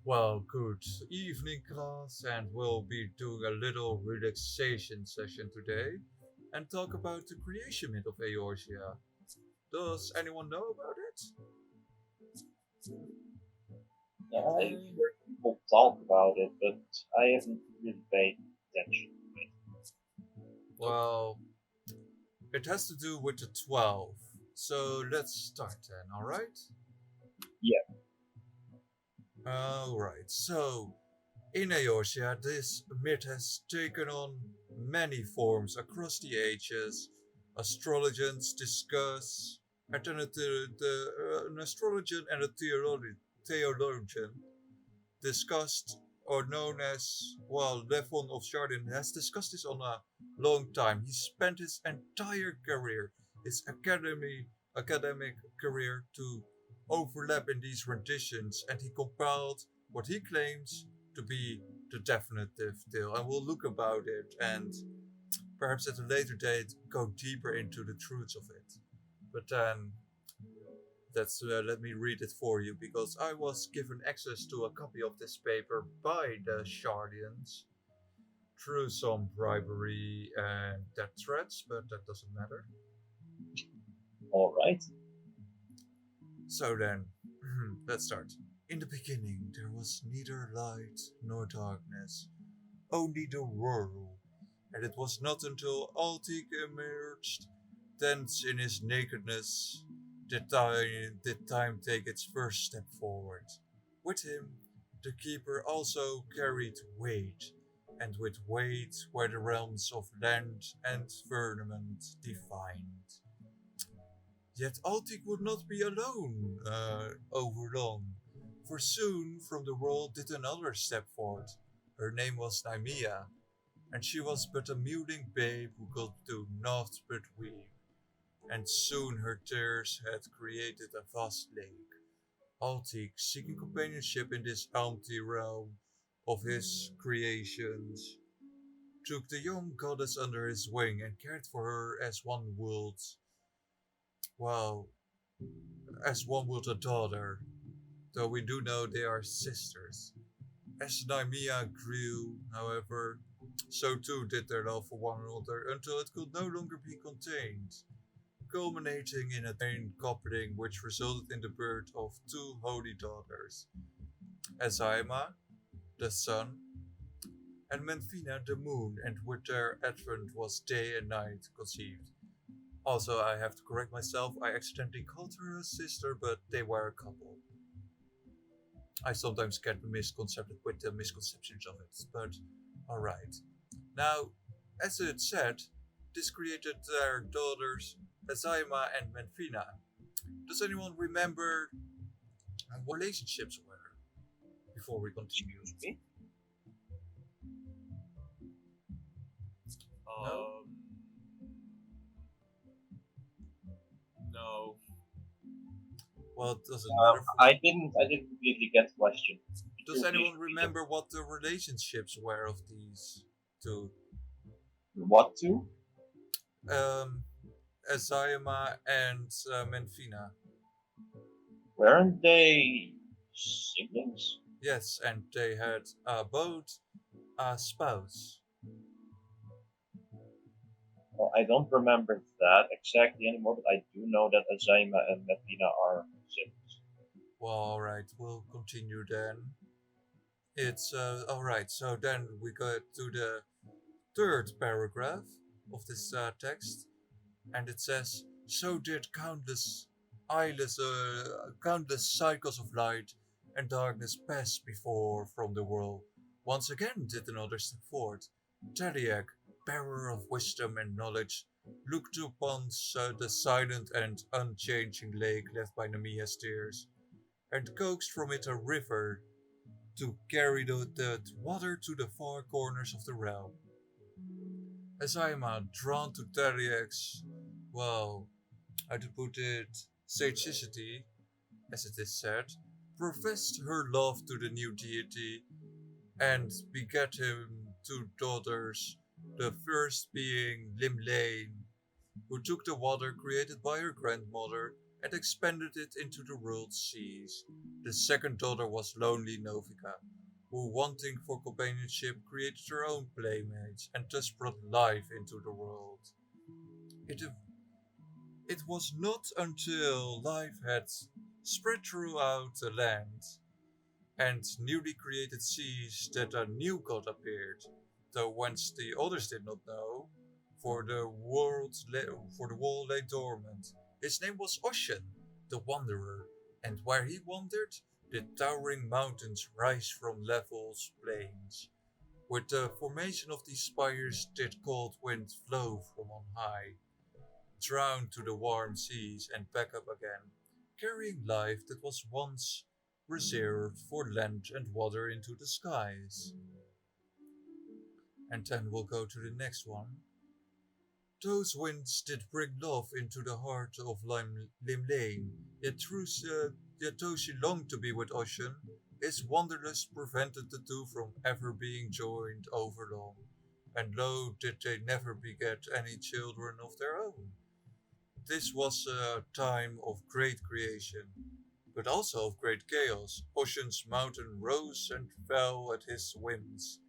Well, good evening, class, and we'll be doing a little relaxation session today and talk about the creation myth of Eorzea. Does anyone know about it? Yeah, I've heard people talk about it, but I haven't really paid attention to it. Nope. Well, it has to do with the 12. So let's start then, alright? Yeah, Alright, so in Eorzea, this myth has taken on many forms across the ages. Astrologers discuss, an astrologer and a theologian discussed, or known as, well, Levon of Chardin has discussed this on a long time. He spent his entire career, his academic career, to overlap in these renditions, and he compiled what he claims to be the definitive tale. And we'll look about it and perhaps at a later date go deeper into the truths of it. But then let me read it for you because I was given access to a copy of this paper by the Shardians through some bribery and death threats, but that doesn't matter. alright. So then, let's start. In the beginning, there was neither light nor darkness, only the whirl, and it was not until Altic emerged, dense in his nakedness, did time take its first step forward. With him, the keeper also carried weight, and with weight were the realms of land and firmament defined. Yet Altic would not be alone over long, for soon from the world did another step forth. Her name was Nymea, and she was but a mewling babe who could do naught but weep. And soon her tears had created a vast lake. Altic, seeking companionship in this empty realm of his creations, took the young goddess under his wing and cared for her well, as one would a daughter, though we do know they are sisters. As Nymea grew, however, so too did their love for one another until it could no longer be contained, culminating in a twin coupling which resulted in the birth of two holy daughters, Azaima, the sun, and Menfina, the moon, and with their advent was day and night conceived. Also, I have to correct myself, I accidentally called her a sister, but they were a couple. I sometimes get misconcepted with the misconceptions of it, but alright. Now, as it said, this created their daughters, Azaima and Menfina. Does anyone remember what relationships were before we continue? Excuse me. No? No. Well, it doesn't matter. I didn't completely get the question. Could Does you please anyone repeat it? remember what the relationships were of these two? What to? Um, Azaima and Menfina. Weren't they siblings? Yes, and they had both a spouse. Well, I don't remember that exactly anymore, but I do know that Azaima and Methina are siblings. Well, alright, we'll continue then. It's alright, so then we go to the third paragraph of this text, and it says, "So did countless cycles of light and darkness pass before from the world. Once again did another step forward. Tariak, bearer of wisdom and knowledge, looked upon the silent and unchanging lake left by Namia's tears, and coaxed from it a river to carry the water to the far corners of the realm. As I am drawn to Tariak's, well, how to put it, sagacity, as it is said, professed her love to the new deity and begat him two daughters, the first being Limlane, who took the water created by her grandmother, and expanded it into the world's seas. The second daughter was lonely Novika, who, wanting for companionship, created her own playmates and thus brought life into the world. It, it was not until life had spread throughout the land and newly created seas that a new god appeared, though whence the others did not know, for for the wall lay dormant. His name was Ocean, the Wanderer, and where he wandered, the towering mountains rise from level plains. With the formation of these spires did cold wind flow from on high, drown to the warm seas and back up again, carrying life that was once reserved for land and water into the skies. And then we'll go to the next one. Those winds did bring love into the heart of Limlane, yet though she longed to be with Ocean, his wanderlust prevented the two from ever being joined over long, and lo did they never beget any children of their own. This was a time of great creation, but also of great chaos. Ocean's mountain rose and fell at his whims.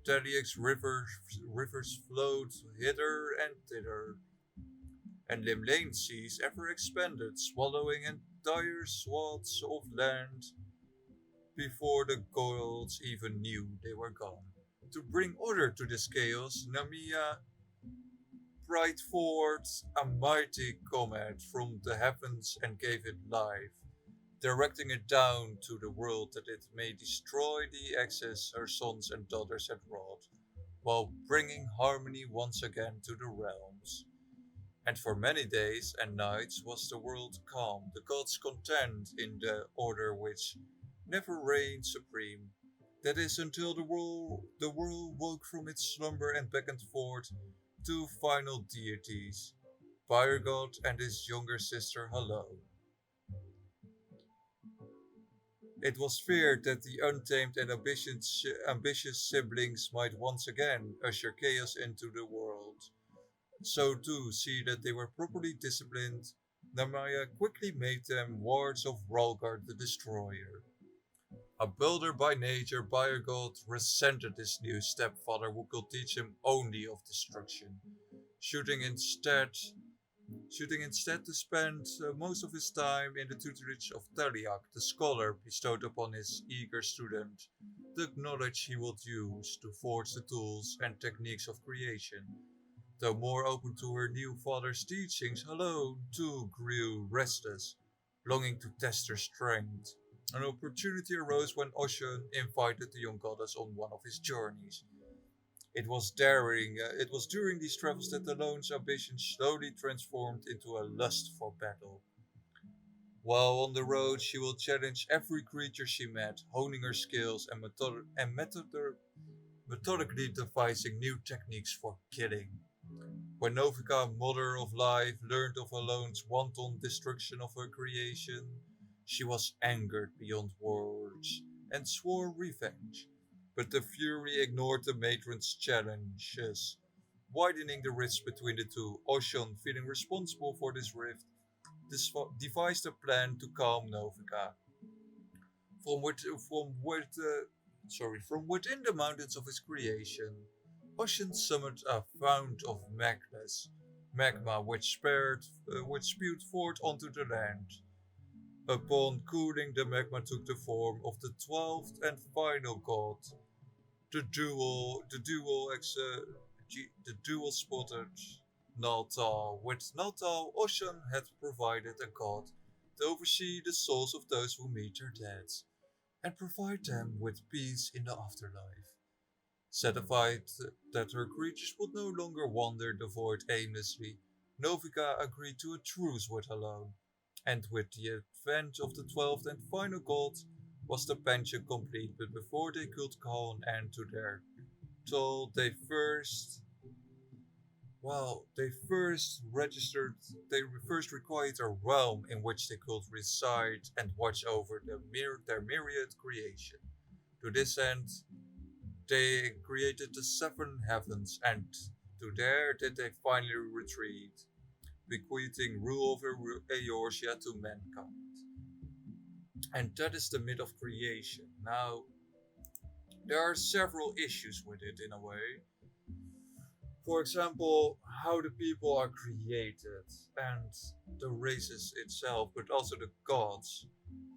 Taliac's rivers flowed hither and thither, and Limlane's seas ever expanded, swallowing entire swaths of land before the gods even knew they were gone. To bring order to this chaos, Namia brought forth a mighty comet from the heavens and gave it life, directing it down to the world that it may destroy the excess her sons and daughters had wrought, while bringing harmony once again to the realms. And for many days and nights was the world calm, the gods content in the order which never reigned supreme. That is until the world woke from its slumber and beckoned forth two final deities, Fire God and his younger sister Hello. It was feared that the untamed and ambitious siblings might once again usher chaos into the world. So too, see that they were properly disciplined, Narmaya quickly made them wards of Ralgard the Destroyer. A builder by nature, Bayergold resented his new stepfather who could teach him only of destruction, shooting instead shooting instead to spend most of his time in the tutelage of Taliak, the scholar bestowed upon his eager student the knowledge he would use to forge the tools and techniques of creation. Though more open to her new father's teachings, Hello too grew restless, longing to test her strength. An opportunity arose when Ocean invited the young goddess on one of his journeys. It was during these travels that Alone's ambition slowly transformed into a lust for battle. While on the road, she will challenge every creature she met, honing her skills and methodically devising new techniques for killing. When Novika, Mother of Life, learned of Alone's wanton destruction of her creation, she was angered beyond words and swore revenge. But the Fury ignored the matron's challenges, widening the rifts between the two. Ocean, feeling responsible for this rift, devised a plan to calm Novika. From, with, from, with, from within the mountains of his creation, Ocean summoned a fount of magma which spewed forth onto the land. Upon cooling, the magma took the form of the 12th and final god, the dual spotted Naltal. With Naltal, Ocean had provided a god to oversee the souls of those who meet their deaths and provide them with peace in the afterlife. Satisfied that her creatures would no longer wander the void aimlessly, Novika agreed to a truce with Alone, and with the advent of the 12th and final god was the pension complete, but before they could call an end to their toll, they first required a realm in which they could reside and watch over their myriad creation. To this end, they created the seven heavens, and to there did they finally retreat. bequeathing rule over Eorzea to mankind. And that is the myth of creation. Now, there are several issues with it in a way. For example, how the people are created and the races itself, but also the gods.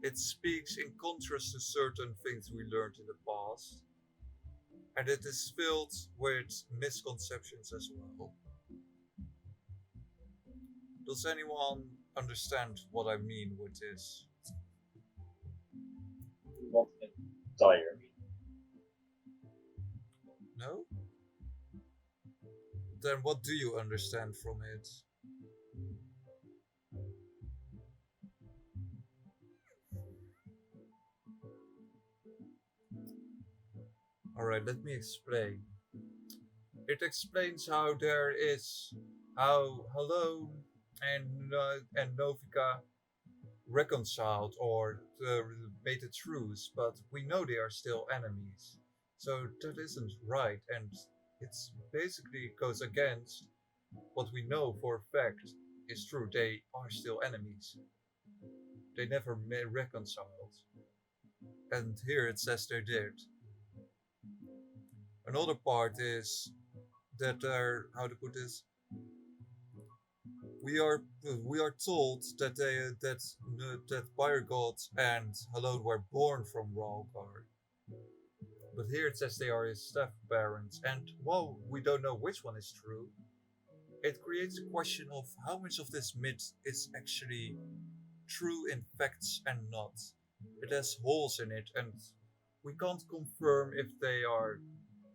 It speaks in contrast to certain things we learned in the past, and it is filled with misconceptions as well. Does anyone understand what I mean with this? Not entirely. No? Then what do you understand from it? Alright, let me explain. It explains how there is how Halone and Novika reconciled or made a truce, but we know they are still enemies. So that isn't right, and it's basically goes against what we know for a fact is true. They are still enemies. They never reconciled, and here it says they did. Another part is that how to put this, we are told that that Fire God and Halone were born from Ralgar, but here it says they are his step parents, and while we don't know which one is true, it creates a question of how much of this myth is actually true in facts and not. It has holes in it, and we can't confirm if they are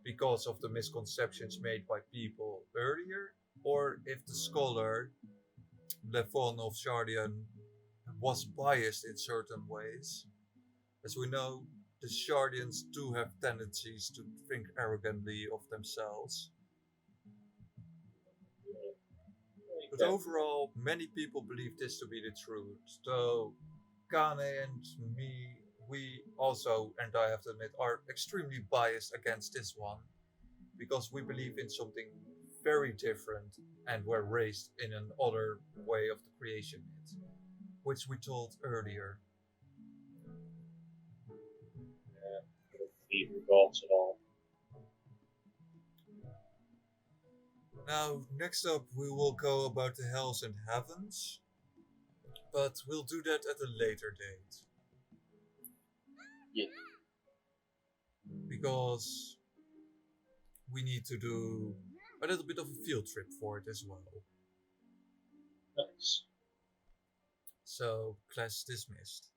because of the misconceptions made by people earlier, or if the scholar Lefon of Shardian was biased in certain ways. As we know, the Shardians do have tendencies to think arrogantly of themselves. But That overall, many people believe this to be the truth. So, Kane and me, we also, and I have to admit, are extremely biased against this one because we believe in something very different and were raised in another way of the creation myth, which we told earlier. would be regards at all. Now, next up, we will go about the hells and heavens, but we'll do that at a later date Yeah, because we need to do a little bit of a field trip for it as well. nice. So, class dismissed.